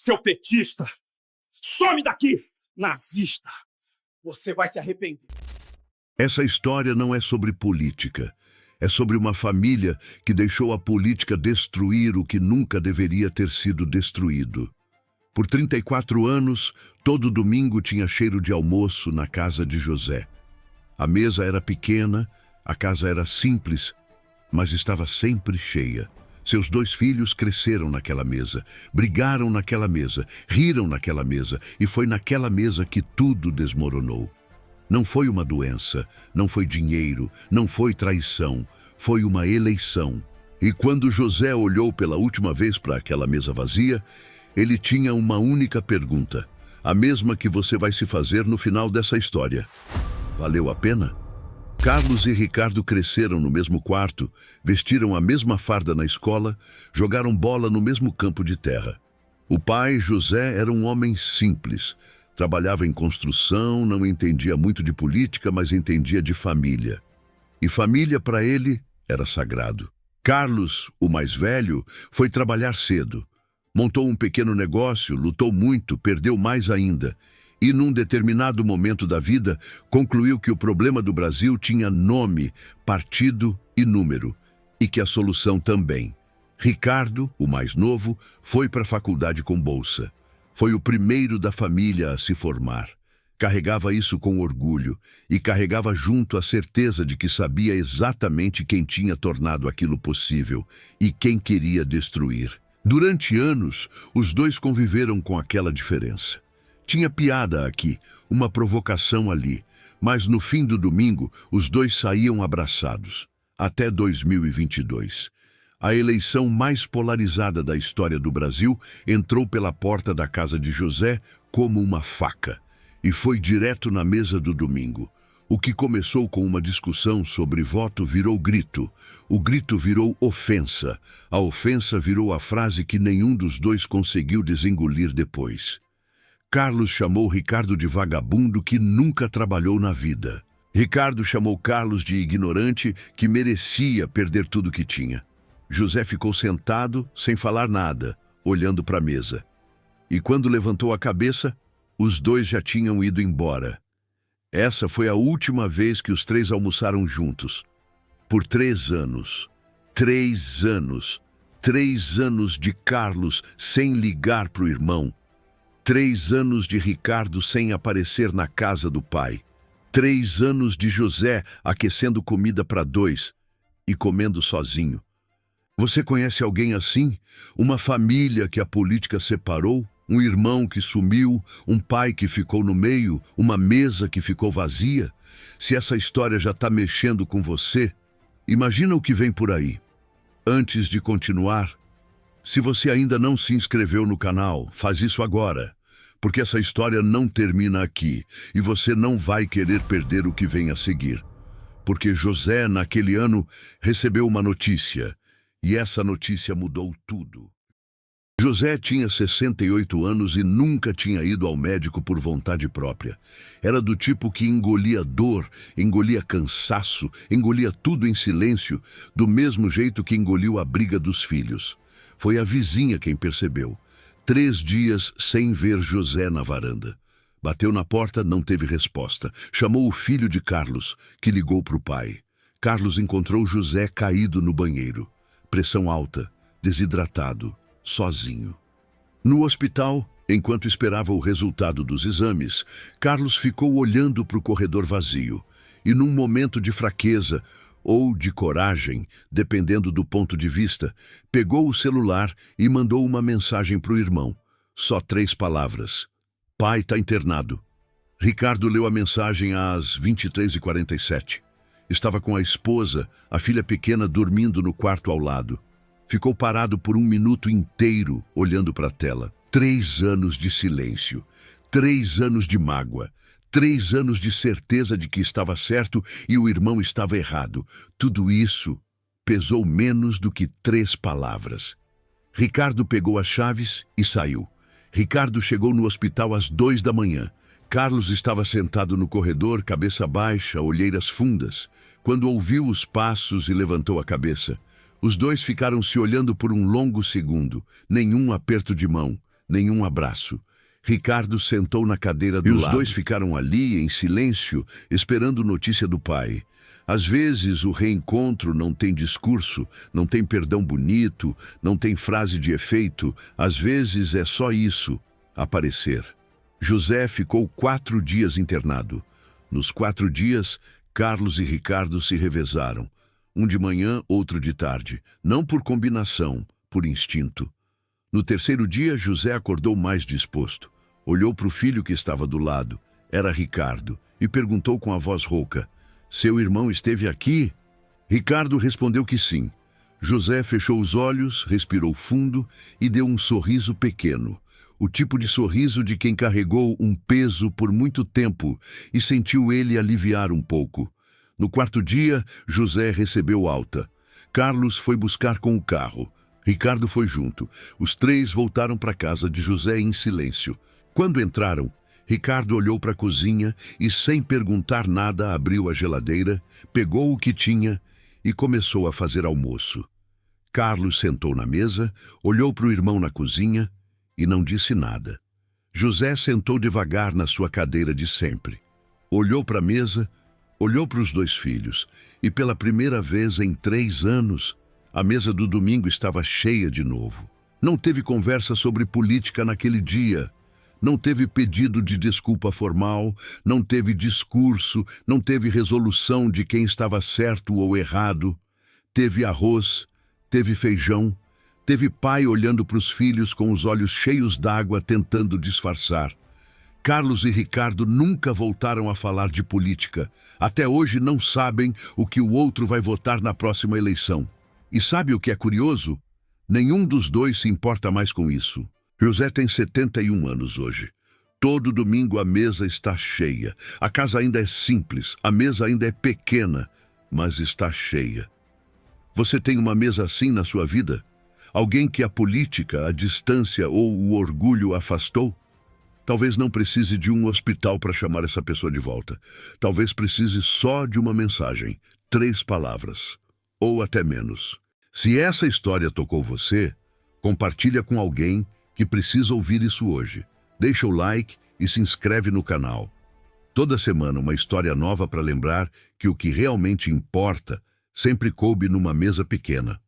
Seu petista! Some daqui! Nazista! Você vai se arrepender. Essa história não é sobre política. É sobre uma família que deixou a política destruir o que nunca deveria ter sido destruído. Por 34 anos, todo domingo tinha cheiro de almoço na casa de José. A mesa era pequena, a casa era simples, mas estava sempre cheia. Seus 2 filhos cresceram naquela mesa, brigaram naquela mesa, riram naquela mesa, e foi naquela mesa que tudo desmoronou. Não foi uma doença, não foi dinheiro, não foi traição, foi uma eleição. E quando José olhou pela última vez para aquela mesa vazia, ele tinha uma única pergunta, a mesma que você vai se fazer no final dessa história. Valeu a pena? Carlos e Ricardo cresceram no mesmo quarto, vestiram a mesma farda na escola, jogaram bola no mesmo campo de terra. O pai, José, era um homem simples. Trabalhava em construção, não entendia muito de política, mas entendia de família. E família, para ele, era sagrado. Carlos, o mais velho, foi trabalhar cedo. Montou um pequeno negócio, lutou muito, perdeu mais ainda. E, num determinado momento da vida, concluiu que o problema do Brasil tinha nome, partido e número, e que a solução também. Ricardo, o mais novo, foi para a faculdade com bolsa. Foi o primeiro da família a se formar. Carregava isso com orgulho e carregava junto a certeza de que sabia exatamente quem tinha tornado aquilo possível e quem queria destruir. Durante anos, os 2 conviveram com aquela diferença. Tinha piada aqui, uma provocação ali, mas no fim do domingo, os 2 saíam abraçados. Até 2022. A eleição mais polarizada da história do Brasil entrou pela porta da casa de José como uma faca e foi direto na mesa do domingo. O que começou com uma discussão sobre voto virou grito. O grito virou ofensa. A ofensa virou a frase que nenhum dos 2 conseguiu desengolir depois. Carlos chamou Ricardo de vagabundo que nunca trabalhou na vida. Ricardo chamou Carlos de ignorante que merecia perder tudo que tinha. José ficou sentado, sem falar nada, olhando para a mesa. E quando levantou a cabeça, os 2 já tinham ido embora. Essa foi a última vez que os 3 almoçaram juntos. Por 3 anos. 3 anos. 3 anos de Carlos sem ligar para o irmão. 3 anos de Ricardo sem aparecer na casa do pai. 3 anos de José aquecendo comida para 2 e comendo sozinho. Você conhece alguém assim? Uma família que a política separou? Um irmão que sumiu? Um pai que ficou no meio? Uma mesa que ficou vazia? Se essa história já está mexendo com você, imagina o que vem por aí. Antes de continuar, se você ainda não se inscreveu no canal, faz isso agora, porque essa história não termina aqui e você não vai querer perder o que vem a seguir. Porque José, naquele ano, recebeu uma notícia. E essa notícia mudou tudo. José tinha 68 anos e nunca tinha ido ao médico por vontade própria. Era do tipo que engolia dor, engolia cansaço, engolia tudo em silêncio, do mesmo jeito que engoliu a briga dos filhos. Foi a vizinha quem percebeu. 3 dias sem ver José na varanda. Bateu na porta, não teve resposta. Chamou o filho de Carlos, que ligou para o pai. Carlos encontrou José caído no banheiro. Pressão alta, desidratado, sozinho. No hospital, enquanto esperava o resultado dos exames, Carlos ficou olhando para o corredor vazio e, num momento de fraqueza ou de coragem, dependendo do ponto de vista, pegou o celular e mandou uma mensagem para o irmão. Só 3 palavras. Pai está internado. Ricardo leu a mensagem às 23h47. Estava com a esposa, a filha pequena dormindo no quarto ao lado. Ficou parado por 1 minuto inteiro, olhando para a tela. 3 anos de silêncio, 3 anos de mágoa, 3 anos de certeza de que estava certo e o irmão estava errado. Tudo isso pesou menos do que 3 palavras. Ricardo pegou as chaves e saiu. Ricardo chegou no hospital às 2 da manhã. Carlos estava sentado no corredor, cabeça baixa, olheiras fundas, quando ouviu os passos e levantou a cabeça. Os 2 ficaram se olhando por um longo segundo, nenhum aperto de mão, nenhum abraço. Ricardo sentou na cadeira do lado. E os dois ficaram ali, em silêncio, esperando notícia do pai. Às vezes, o reencontro não tem discurso, não tem perdão bonito, não tem frase de efeito. Às vezes, é só isso, aparecer. José ficou 4 dias internado. Nos 4 dias, Carlos e Ricardo se revezaram. Um de manhã, outro de tarde. Não por combinação, por instinto. No 3º dia, José acordou mais disposto. Olhou para o filho que estava do lado. Era Ricardo. E perguntou com a voz rouca: "Seu irmão esteve aqui?" Ricardo respondeu que sim. José fechou os olhos, respirou fundo e deu um sorriso pequeno. O tipo de sorriso de quem carregou um peso por muito tempo e sentiu ele aliviar um pouco. No 4º dia, José recebeu alta. Carlos foi buscar com o carro. Ricardo foi junto. Os 3 voltaram para a casa de José em silêncio. Quando entraram, Ricardo olhou para a cozinha e, sem perguntar nada, abriu a geladeira, pegou o que tinha e começou a fazer almoço. Carlos sentou na mesa, olhou para o irmão na cozinha e não disse nada. José sentou devagar na sua cadeira de sempre. Olhou para a mesa, olhou para os 2 filhos e, pela primeira vez em 3 anos, a mesa do domingo estava cheia de novo. Não teve conversa sobre política naquele dia. Não teve pedido de desculpa formal, não teve discurso, não teve resolução de quem estava certo ou errado. Teve arroz, teve feijão, teve pai olhando para os filhos com os olhos cheios d'água tentando disfarçar. Carlos e Ricardo nunca voltaram a falar de política. Até hoje não sabem o que o outro vai votar na próxima eleição. E sabe o que é curioso? Nenhum dos 2 se importa mais com isso. José tem 71 anos hoje. Todo domingo a mesa está cheia. A casa ainda é simples, a mesa ainda é pequena, mas está cheia. Você tem uma mesa assim na sua vida? Alguém que a política, a distância ou o orgulho afastou? Talvez não precise de um hospital para chamar essa pessoa de volta. Talvez precise só de uma mensagem, 3 palavras, ou até menos. Se essa história tocou você, compartilha com alguém que precisa ouvir isso hoje. Deixa o like e se inscreve no canal. Toda semana uma história nova para lembrar que o que realmente importa sempre coube numa mesa pequena.